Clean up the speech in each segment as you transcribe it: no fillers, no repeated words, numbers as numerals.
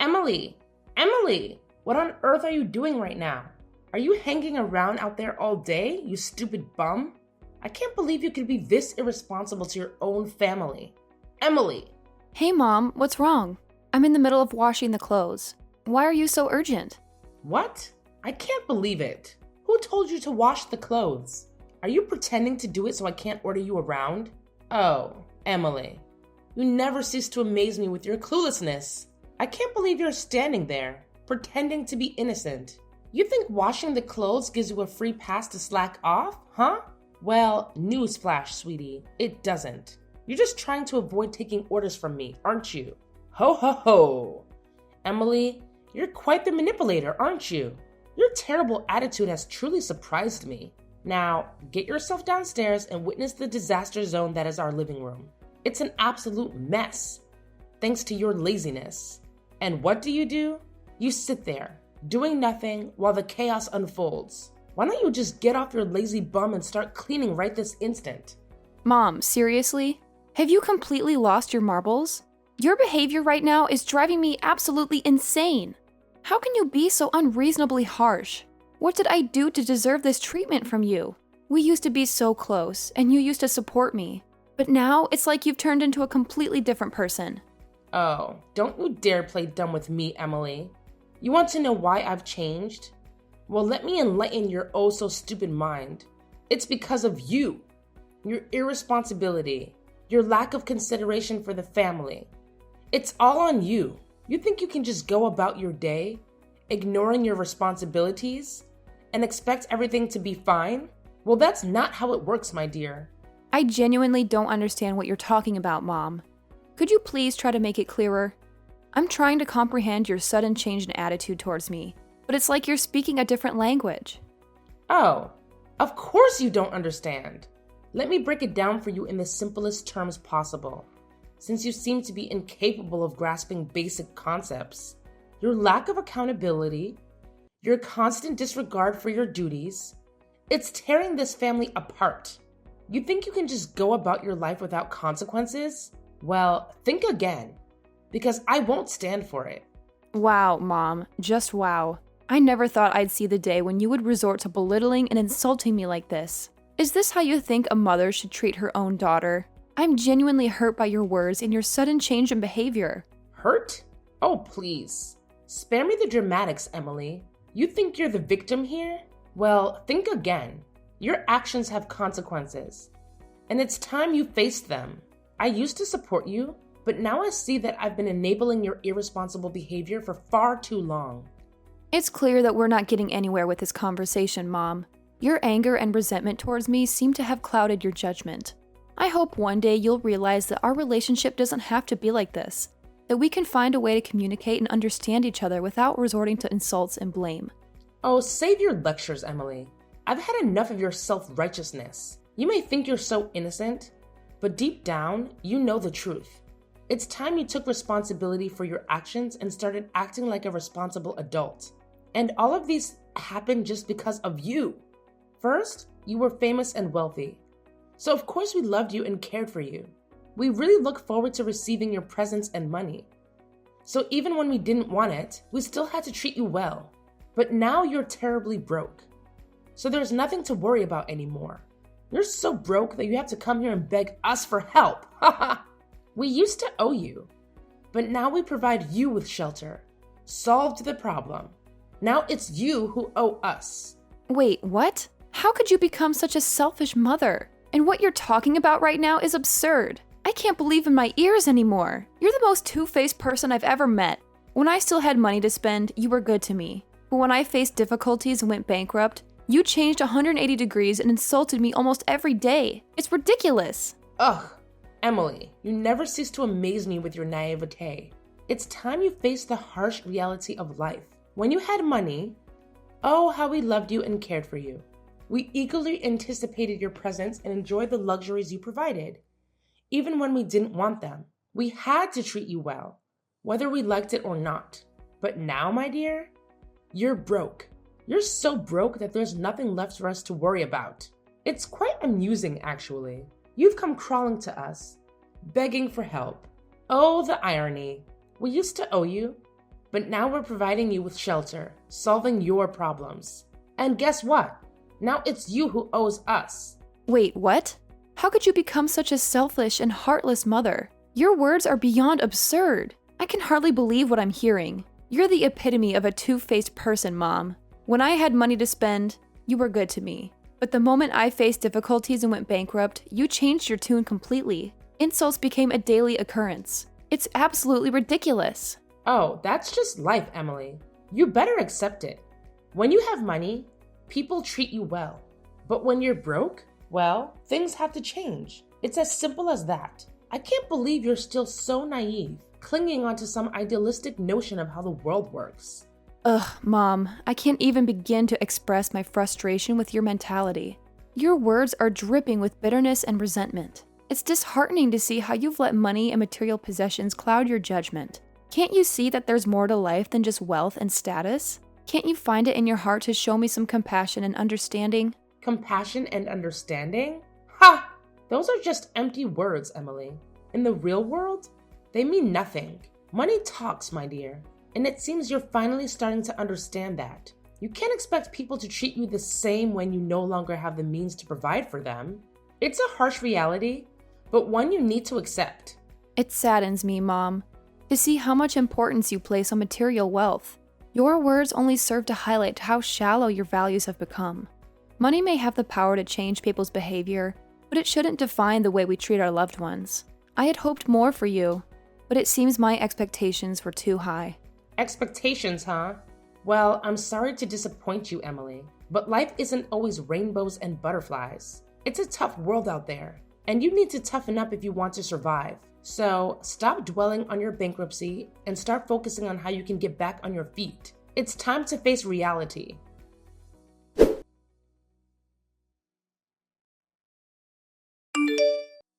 Emily! Emily! What on earth are you doing right now? Are you hanging around out there all day, you stupid bum? I can't believe you could be this irresponsible to your own family. Emily! Hey, Mom, what's wrong? I'm in the middle of washing the clothes. Why are you so urgent? What? I can't believe it. Who told you to wash the clothes? Are you pretending to do it so I can't order you around? Oh, Emily. You never cease to amaze me with your cluelessness. I can't believe you're standing there, pretending to be innocent. You think washing the clothes gives you a free pass to slack off, huh? Well, newsflash, sweetie, it doesn't. You're just trying to avoid taking orders from me, aren't you? Ho ho ho! Emily, you're quite the manipulator, aren't you? Your terrible attitude has truly surprised me. Now, get yourself downstairs and witness the disaster zone that is our living room. It's an absolute mess, thanks to your laziness. And what do? You sit there, doing nothing while the chaos unfolds. Why don't you just get off your lazy bum and start cleaning right this instant? Mom, seriously? Have you completely lost your marbles? Your behavior right now is driving me absolutely insane. How can you be so unreasonably harsh? What did I do to deserve this treatment from you? We used to be so close, and you used to support me. But now, it's like you've turned into a completely different person. Oh, don't you dare play dumb with me, Emily. You want to know why I've changed? Well, let me enlighten your oh-so-stupid mind. It's because of you. Your irresponsibility. Your lack of consideration for the family. It's all on you. You think you can just go about your day, ignoring your responsibilities, and expect everything to be fine? Well, that's not how it works, my dear. I genuinely don't understand what you're talking about, Mom. Could you please try to make it clearer? I'm trying to comprehend your sudden change in attitude towards me, but it's like you're speaking a different language. Oh, of course you don't understand. Let me break it down for you in the simplest terms possible, since you seem to be incapable of grasping basic concepts. Your lack of accountability, your constant disregard for your duties, it's tearing this family apart. You think you can just go about your life without consequences? Well, think again, because I won't stand for it. Wow, Mom, just wow. I never thought I'd see the day when you would resort to belittling and insulting me like this. Is this how you think a mother should treat her own daughter? I'm genuinely hurt by your words and your sudden change in behavior. Hurt? Oh, please. Spare me the dramatics, Emily. You think you're the victim here? Well, think again. Your actions have consequences, and it's time you faced them. I used to support you, but now I see that I've been enabling your irresponsible behavior for far too long. It's clear that we're not getting anywhere with this conversation, Mom. Your anger and resentment towards me seem to have clouded your judgment. I hope one day you'll realize that our relationship doesn't have to be like this, that we can find a way to communicate and understand each other without resorting to insults and blame. Oh, save your lectures, Emily. I've had enough of your self-righteousness. You may think you're so innocent, but deep down, you know the truth. It's time you took responsibility for your actions and started acting like a responsible adult. And all of these happened just because of you. First, you were famous and wealthy. So of course we loved you and cared for you. We really look forward to receiving your presents and money. So even when we didn't want it, we still had to treat you well. But now you're terribly broke. So there's nothing to worry about anymore. You're so broke that you have to come here and beg us for help. We used to owe you, but now we provide you with shelter. Solved the problem. Now it's you who owe us. Wait, what? How could you become such a selfish mother? And what you're talking about right now is absurd. I can't believe in my ears anymore. You're the most two-faced person I've ever met. When I still had money to spend, you were good to me. But when I faced difficulties and went bankrupt, you changed 180 degrees and insulted me almost every day. It's ridiculous. Ugh, Emily, you never cease to amaze me with your naivete. It's time you face the harsh reality of life. When you had money, oh, how we loved you and cared for you. We eagerly anticipated your presence and enjoyed the luxuries you provided. Even when we didn't want them, we had to treat you well, whether we liked it or not. But now, my dear, you're broke. You're so broke that there's nothing left for us to worry about. It's quite amusing, actually. You've come crawling to us, begging for help. Oh, the irony. We used to owe you, But now we're providing you with shelter, solving your problems. And guess what? Now it's you who owes us. Wait, what? How could you become such a selfish and heartless mother? Your words are beyond absurd. I can hardly believe what I'm hearing. You're the epitome of a two-faced person, Mom. When I had money to spend, you were good to me. But the moment I faced difficulties and went bankrupt, you changed your tune completely. Insults became a daily occurrence. It's absolutely ridiculous. Oh, that's just life, Emily. You better accept it. When you have money, people treat you well. But when you're broke, well, things have to change. It's as simple as that. I can't believe you're still so naive, clinging onto some idealistic notion of how the world works. Ugh, Mom, I can't even begin to express my frustration with your mentality. Your words are dripping with bitterness and resentment. It's disheartening to see how you've let money and material possessions cloud your judgment. Can't you see that there's more to life than just wealth and status? Can't you find it in your heart to show me some compassion and understanding? Compassion and understanding? Ha! Those are just empty words, Emily. In the real world, they mean nothing. Money talks, my dear. And it seems you're finally starting to understand that. You can't expect people to treat you the same when you no longer have the means to provide for them. It's a harsh reality, but one you need to accept. It saddens me, Mom, to see how much importance you place on material wealth. Your words only serve to highlight how shallow your values have become. Money may have the power to change people's behavior, but it shouldn't define the way we treat our loved ones. I had hoped more for you, but it seems my expectations were too high. Expectations, huh? Well, I'm sorry to disappoint you, Emily, but life isn't always rainbows and butterflies. It's a tough world out there, and you need to toughen up if you want to survive. So stop dwelling on your bankruptcy and start focusing on how you can get back on your feet. It's time to face reality.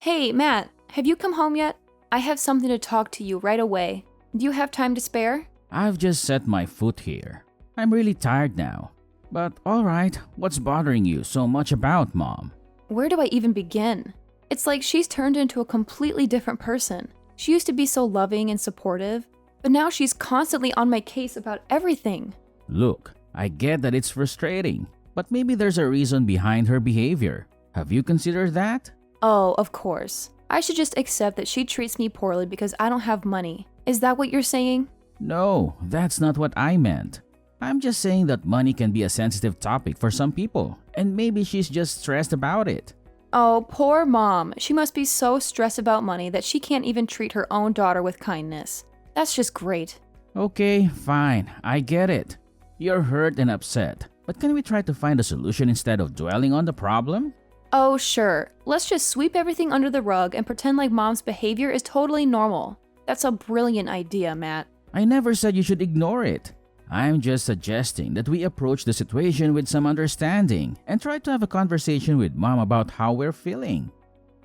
Hey, Matt, have you come home yet? I have something to talk to you right away. Do you have time to spare? I've just set my foot here. I'm really tired now. But alright, what's bothering you so much about Mom? Where do I even begin? It's like she's turned into a completely different person. She used to be so loving and supportive, but now she's constantly on my case about everything. Look, I get that it's frustrating, but maybe there's a reason behind her behavior. Have you considered that? Oh, of course. I should just accept that she treats me poorly because I don't have money. Is that what you're saying? No, that's not what I meant. I'm just saying that money can be a sensitive topic for some people, and maybe she's just stressed about it. Oh, poor Mom. She must be so stressed about money that she can't even treat her own daughter with kindness. That's just great. Okay, fine, I get it. You're hurt and upset, but can we try to find a solution instead of dwelling on the problem? Oh, sure. Let's just sweep everything under the rug and pretend like Mom's behavior is totally normal. That's a brilliant idea, Matt. I never said you should ignore it. I'm just suggesting that we approach the situation with some understanding and try to have a conversation with Mom about how we're feeling.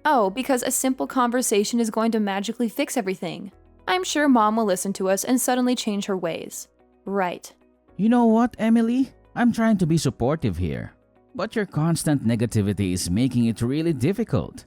Oh, because a simple conversation is going to magically fix everything. I'm sure Mom will listen to us and suddenly change her ways. Right. You know what, Emily? I'm trying to be supportive here, but your constant negativity is making it really difficult.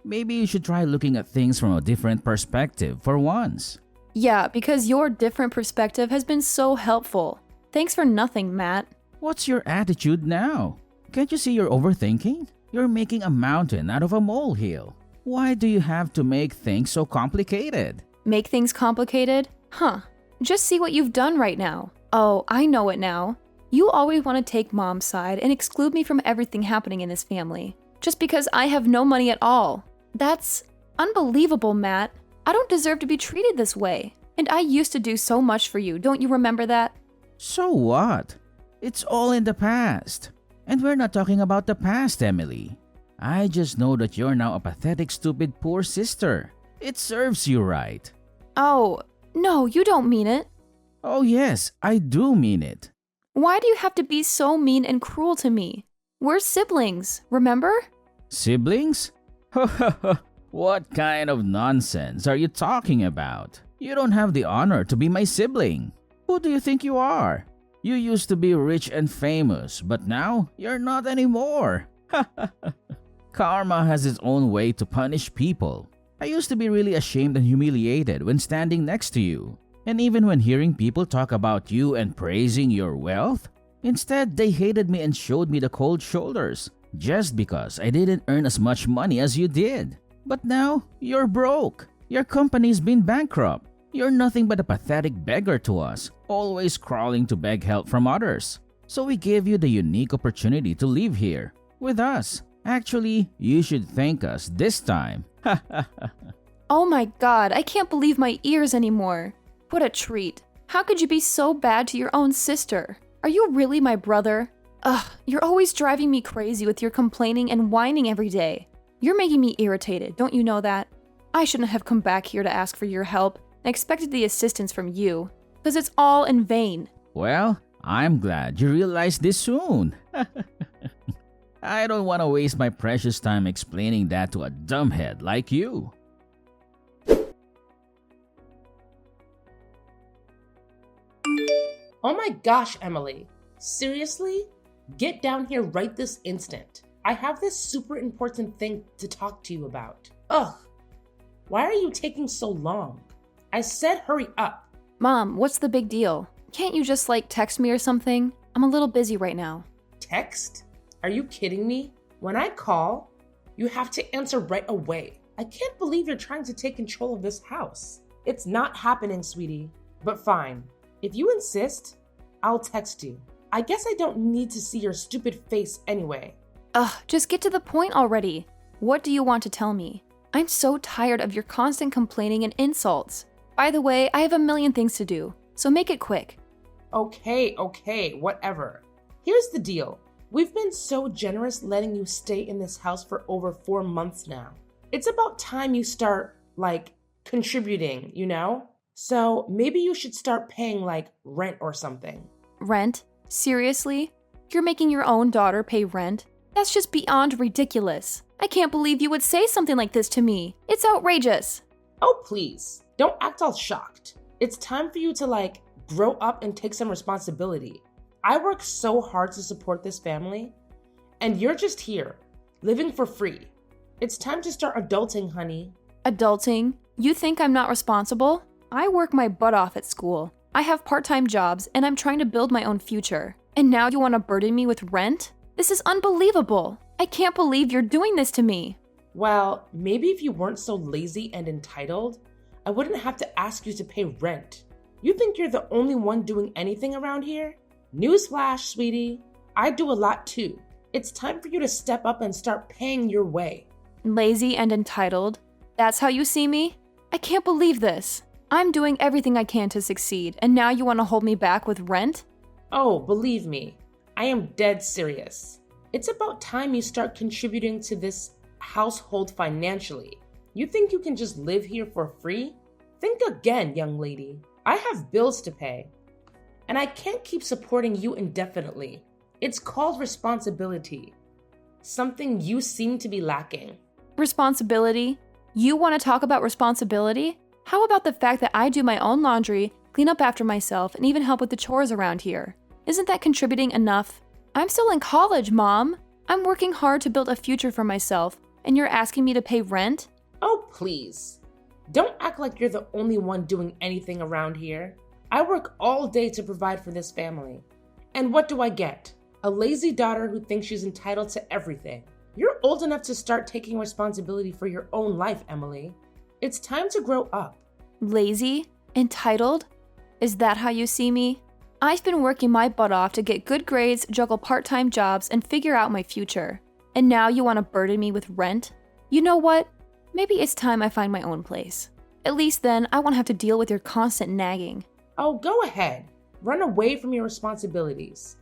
Maybe you should try looking at things from a different perspective for once. Yeah, because your different perspective has been so helpful. Thanks for nothing, Matt. What's your attitude now? Can't you see you're overthinking? You're making a mountain out of a molehill. Why do you have to make things so complicated? Make things complicated? Huh. Just see what you've done right now. Oh, I know it now. You always want to take Mom's side and exclude me from everything happening in this family. Just because I have no money at all. That's unbelievable, Matt. I don't deserve to be treated this way. And I used to do so much for you, don't you remember that? So what? It's all in the past. And we're not talking about the past, Emily. I just know that you're now a pathetic, stupid, poor sister. It serves you right. Oh, no, you don't mean it. Oh yes, I do mean it. Why do you have to be so mean and cruel to me? We're siblings, remember? Siblings? What kind of nonsense are you talking about? You don't have the honor to be my sibling. Who do you think you are? You used to be rich and famous, but now you're not anymore. Karma has its own way to punish people. I used to be really ashamed and humiliated when standing next to you. And even when hearing people talk about you and praising your wealth, instead they hated me and showed me the cold shoulders just because I didn't earn as much money as you did. But now, you're broke. Your company's been bankrupt. You're nothing but a pathetic beggar to us, always crawling to beg help from others. So we gave you the unique opportunity to live here with us. Actually, you should thank us this time. Oh my god, I can't believe my ears anymore. What a treat. How could you be so bad to your own sister? Are you really my brother? Ugh, you're always driving me crazy with your complaining and whining every day. You're making me irritated, don't you know that? I shouldn't have come back here to ask for your help and expected the assistance from you, because it's all in vain. Well, I'm glad you realized this soon. I don't want to waste my precious time explaining that to a dumbhead like you. Oh my gosh, Emily. Seriously? Get down here right this instant. I have this super important thing to talk to you about. Ugh. Why are you taking so long? I said hurry up. Mom, what's the big deal? Can't you just text me or something? I'm a little busy right now. Text? Are you kidding me? When I call, you have to answer right away. I can't believe you're trying to take control of this house. It's not happening, sweetie. But fine. If you insist, I'll text you. I guess I don't need to see your stupid face anyway. Ugh, just get to the point already. What do you want to tell me? I'm so tired of your constant complaining and insults. By the way, I have a million things to do, so make it quick. Okay, whatever. Here's the deal. We've been so generous letting you stay in this house for over 4 months now. It's about time you start, contributing, you know? So maybe you should start paying, rent or something. Rent? Seriously? You're making your own daughter pay rent? That's just beyond ridiculous. I can't believe you would say something like this to me. It's outrageous. Oh, please. Don't act all shocked. It's time for you to, grow up and take some responsibility. I work so hard to support this family, and you're just here, living for free. It's time to start adulting, honey. Adulting? You think I'm not responsible? I work my butt off at school. I have part-time jobs, and I'm trying to build my own future. And now you want to burden me with rent? This is unbelievable. I can't believe you're doing this to me. Well, maybe if you weren't so lazy and entitled, I wouldn't have to ask you to pay rent. You think you're the only one doing anything around here? Newsflash, sweetie. I do a lot too. It's time for you to step up and start paying your way. Lazy and entitled? That's how you see me? I can't believe this. I'm doing everything I can to succeed, and now you want to hold me back with rent? Oh, believe me, I am dead serious. It's about time you start contributing to this household financially. You think you can just live here for free? Think again, young lady. I have bills to pay, and I can't keep supporting you indefinitely. It's called responsibility, something you seem to be lacking. Responsibility? You want to talk about responsibility? How about the fact that I do my own laundry, clean up after myself, and even help with the chores around here? Isn't that contributing enough? I'm still in college, Mom. I'm working hard to build a future for myself, and you're asking me to pay rent? Oh, please. Don't act like you're the only one doing anything around here. I work all day to provide for this family. And what do I get? A lazy daughter who thinks she's entitled to everything. You're old enough to start taking responsibility for your own life, Emily. It's time to grow up. Lazy? Entitled? Is that how you see me? I've been working my butt off to get good grades, juggle part-time jobs, and figure out my future. And now you want to burden me with rent? You know what? Maybe it's time I find my own place. At least then, I won't have to deal with your constant nagging. Oh, go ahead. Run away from your responsibilities.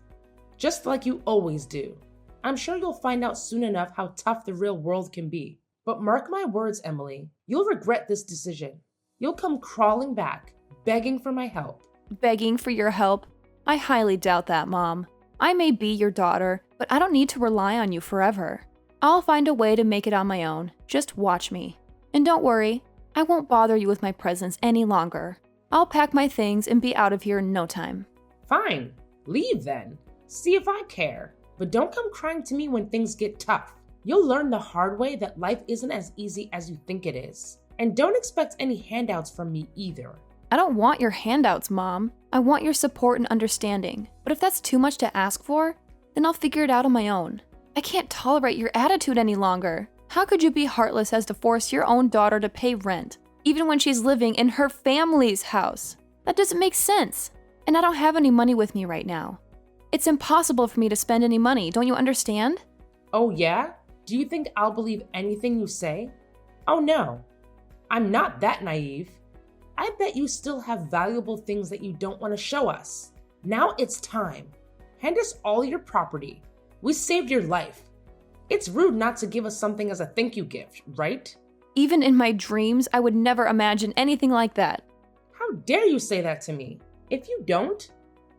Just like you always do. I'm sure you'll find out soon enough how tough the real world can be. But mark my words, Emily, you'll regret this decision. You'll come crawling back, begging for my help. Begging for your help? I highly doubt that, Mom. I may be your daughter, but I don't need to rely on you forever. I'll find a way to make it on my own. Just watch me. And don't worry, I won't bother you with my presence any longer. I'll pack my things and be out of here in no time. Fine. Leave then. See if I care. But don't come crying to me when things get tough. You'll learn the hard way that life isn't as easy as you think it is. And don't expect any handouts from me either. I don't want your handouts, Mom. I want your support and understanding. But if that's too much to ask for, then I'll figure it out on my own. I can't tolerate your attitude any longer. How could you be heartless as to force your own daughter to pay rent, even when she's living in her family's house? That doesn't make sense. And I don't have any money with me right now. It's impossible for me to spend any money, don't you understand? Oh yeah? Do you think I'll believe anything you say? Oh no. I'm not that naive. I bet you still have valuable things that you don't want to show us. Now it's time. Hand us all your property. We saved your life. It's rude not to give us something as a thank you gift, right? Even in my dreams, I would never imagine anything like that. How dare you say that to me? If you don't,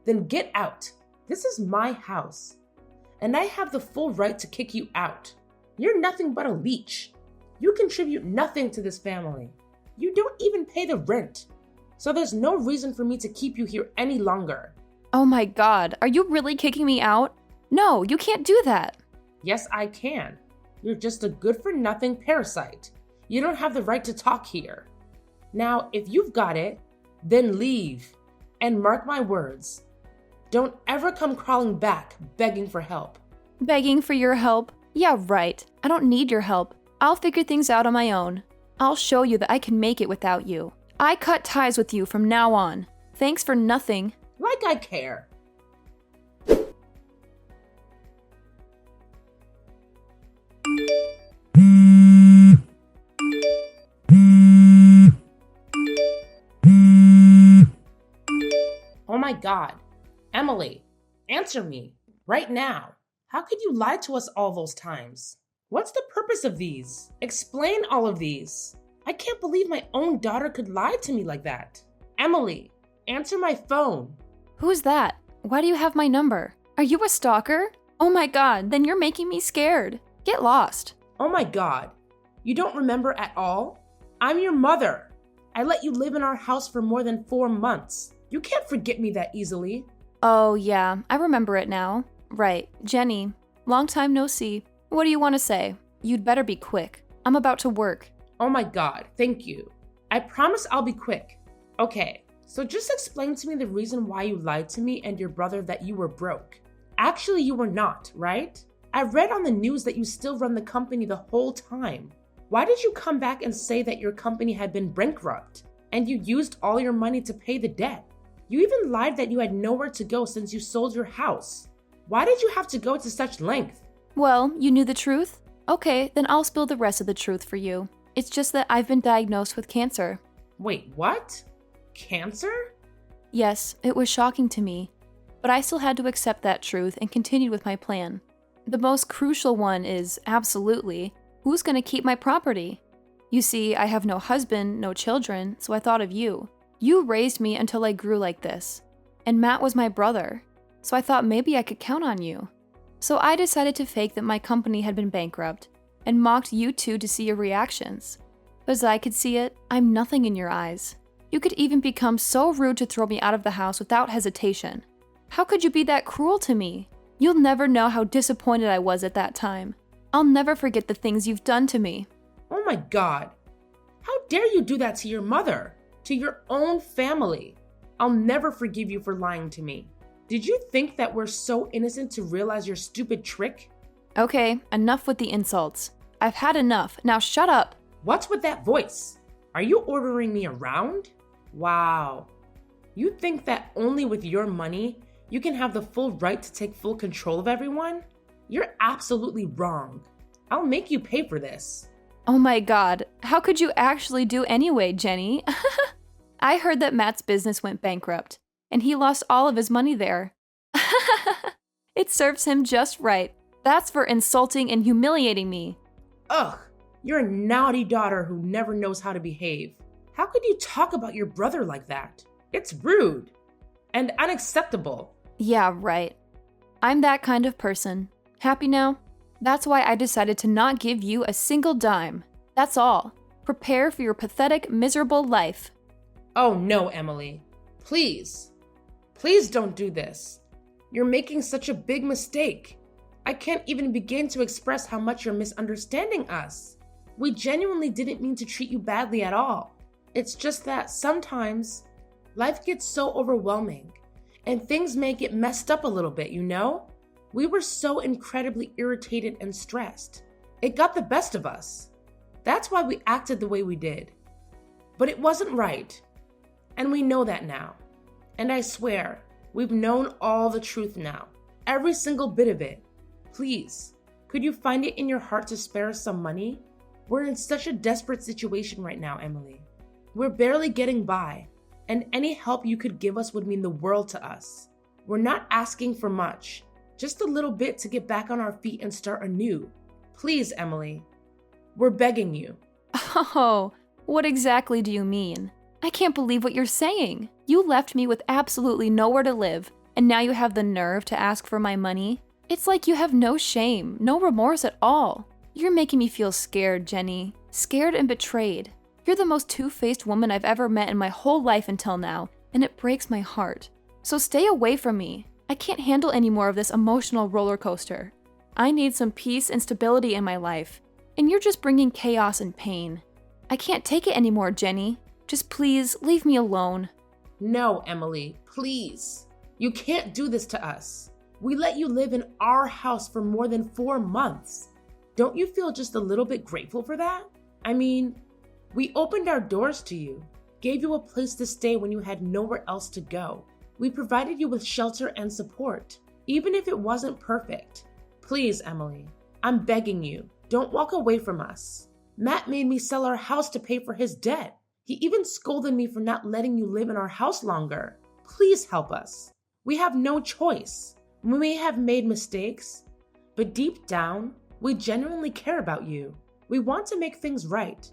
then get out. This is my house, and I have the full right to kick you out. You're nothing but a leech. You contribute nothing to this family. You don't even pay the rent. So there's no reason for me to keep you here any longer. Oh my God, are you really kicking me out? No, you can't do that. Yes, I can. You're just a good-for-nothing parasite. You don't have the right to talk here. Now, if you've got it, then leave. And mark my words. Don't ever come crawling back, begging for help. Begging for your help? Yeah, right. I don't need your help. I'll figure things out on my own. I'll show you that I can make it without you. I cut ties with you from now on. Thanks for nothing. Like I care. Oh my God. Emily, answer me. Right now. How could you lie to us all those times? What's the purpose of these? Explain all of these. I can't believe my own daughter could lie to me like that. Emily, answer my phone. Who's that? Why do you have my number? Are you a stalker? Oh my God, then you're making me scared. Get lost. Oh my God. You don't remember at all? I'm your mother. I let you live in our house for more than 4 months. You can't forget me that easily. Oh yeah, I remember it now. Right, Jenny. Long time no see. What do you want to say? You'd better be quick. I'm about to work. Oh my God, thank you. I promise I'll be quick. Okay, so just explain to me the reason why you lied to me and your brother that you were broke. Actually, you were not, right? I read on the news that you still run the company the whole time. Why did you come back and say that your company had been bankrupt and you used all your money to pay the debt? You even lied that you had nowhere to go since you sold your house. Why did you have to go to such length? Well, you knew the truth? Okay, then I'll spill the rest of the truth for you. It's just that I've been diagnosed with cancer. Wait, what? Cancer? Yes, it was shocking to me, but I still had to accept that truth and continued with my plan. The most crucial one is, absolutely, who's going to keep my property? You see, I have no husband, no children, so I thought of you. You raised me until I grew like this, and Matt was my brother, so I thought maybe I could count on you. So I decided to fake that my company had been bankrupt, and mocked you two to see your reactions. But as I could see it, I'm nothing in your eyes. You could even become so rude to throw me out of the house without hesitation. How could you be that cruel to me? You'll never know how disappointed I was at that time. I'll never forget the things you've done to me. Oh my God. How dare you do that to your mother? To your own family? I'll never forgive you for lying to me. Did you think that we're so innocent to realize your stupid trick? Okay, enough with the insults. I've had enough. Now shut up. What's with that voice? Are you ordering me around? Wow. You think that only with your money, you can have the full right to take full control of everyone? You're absolutely wrong. I'll make you pay for this. Oh my God, how could you actually do anyway, Jenny? I heard that Matt's business went bankrupt, and he lost all of his money there. It serves him just right. That's for insulting and humiliating me. Ugh, you're a naughty daughter who never knows how to behave. How could you talk about your brother like that? It's rude and unacceptable. Yeah, right. I'm that kind of person. Happy now? That's why I decided to not give you a single dime. That's all. Prepare for your pathetic, miserable life. Oh no, Emily. Please. Please don't do this. You're making such a big mistake. I can't even begin to express how much you're misunderstanding us. We genuinely didn't mean to treat you badly at all. It's just that sometimes Life gets so overwhelming, and things may get messed up a little bit, you know? We were so incredibly irritated and stressed. It got the best of us. That's why we acted the way we did. But it wasn't right, and we know that now. And I swear, we've known all the truth now, every single bit of it. Please, could you find it in your heart to spare us some money? We're in such a desperate situation right now, Emily. We're barely getting by, and any help you could give us would mean the world to us. We're not asking for much, just a little bit to get back on our feet and start anew. Please, Emily, we're begging you. Oh, what exactly do you mean? I can't believe what you're saying. You left me with absolutely nowhere to live, and now you have the nerve to ask for my money? It's like you have no shame, no remorse at all. You're making me feel scared, Jenny. Scared and betrayed. You're the most two-faced woman I've ever met in my whole life until now, and it breaks my heart. So stay away from me. I can't handle any more of this emotional roller coaster. I need some peace and stability in my life, and you're just bringing chaos and pain. I can't take it anymore, Jenny. Just please leave me alone. No, Emily, please. You can't do this to us. We let you live in our house for more than 4 months. Don't you feel just a little bit grateful for that? I mean, we opened our doors to you, gave you a place to stay when you had nowhere else to go. We provided you with shelter and support, even if it wasn't perfect. Please, Emily, I'm begging you, don't walk away from us. Matt made me sell our house to pay for his debt. He even scolded me for not letting you live in our house longer. Please help us. We have no choice. We may have made mistakes, but deep down, we genuinely care about you. We want to make things right,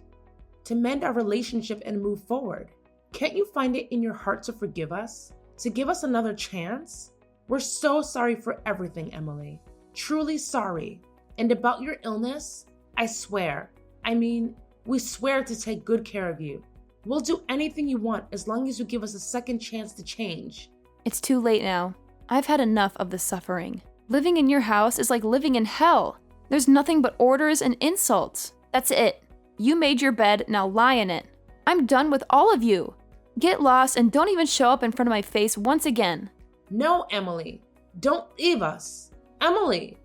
to mend our relationship and move forward. Can't you find it in your heart to forgive us? To give us another chance? We're so sorry for everything, Emily. Truly sorry. And about your illness, I swear. We swear to take good care of you. We'll do anything you want as long as you give us a second chance to change. It's too late now. I've had enough of the suffering. Living in your house is like living in hell. There's nothing but orders and insults. That's it. You made your bed, now lie in it. I'm done with all of you. Get lost and don't even show up in front of my face once again. No, Emily. Don't leave us. Emily!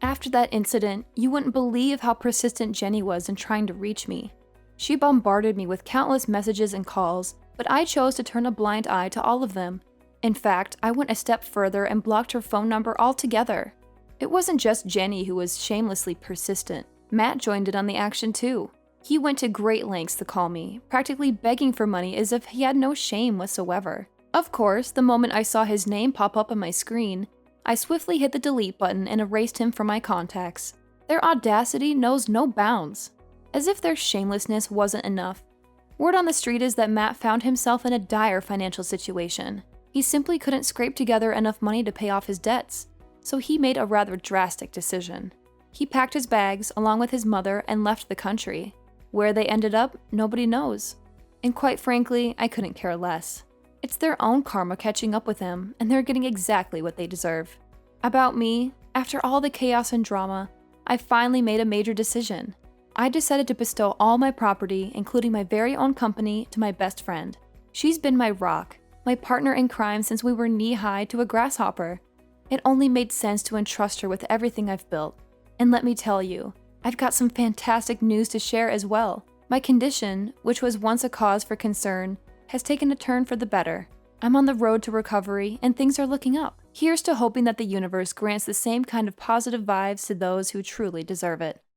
After that incident, you wouldn't believe how persistent Jenny was in trying to reach me. She bombarded me with countless messages and calls, but I chose to turn a blind eye to all of them. In fact, I went a step further and blocked her phone number altogether. It wasn't just Jenny who was shamelessly persistent. Matt joined in on the action too. He went to great lengths to call me, practically begging for money as if he had no shame whatsoever. Of course, the moment I saw his name pop up on my screen, I swiftly hit the delete button and erased him from my contacts. Their audacity knows no bounds. As if their shamelessness wasn't enough. Word on the street is that Matt found himself in a dire financial situation. He simply couldn't scrape together enough money to pay off his debts, so he made a rather drastic decision. He packed his bags along with his mother and left the country. Where they ended up, nobody knows. And quite frankly, I couldn't care less. It's their own karma catching up with them, and they're getting exactly what they deserve. About me, after all the chaos and drama, I finally made a major decision. I decided to bestow all my property, including my very own company, to my best friend. She's been my rock, my partner in crime since we were knee-high to a grasshopper. It only made sense to entrust her with everything I've built. And let me tell you, I've got some fantastic news to share as well. My condition, which was once a cause for concern, has taken a turn for the better. I'm on the road to recovery, and things are looking up. Here's to hoping that the universe grants the same kind of positive vibes to those who truly deserve it.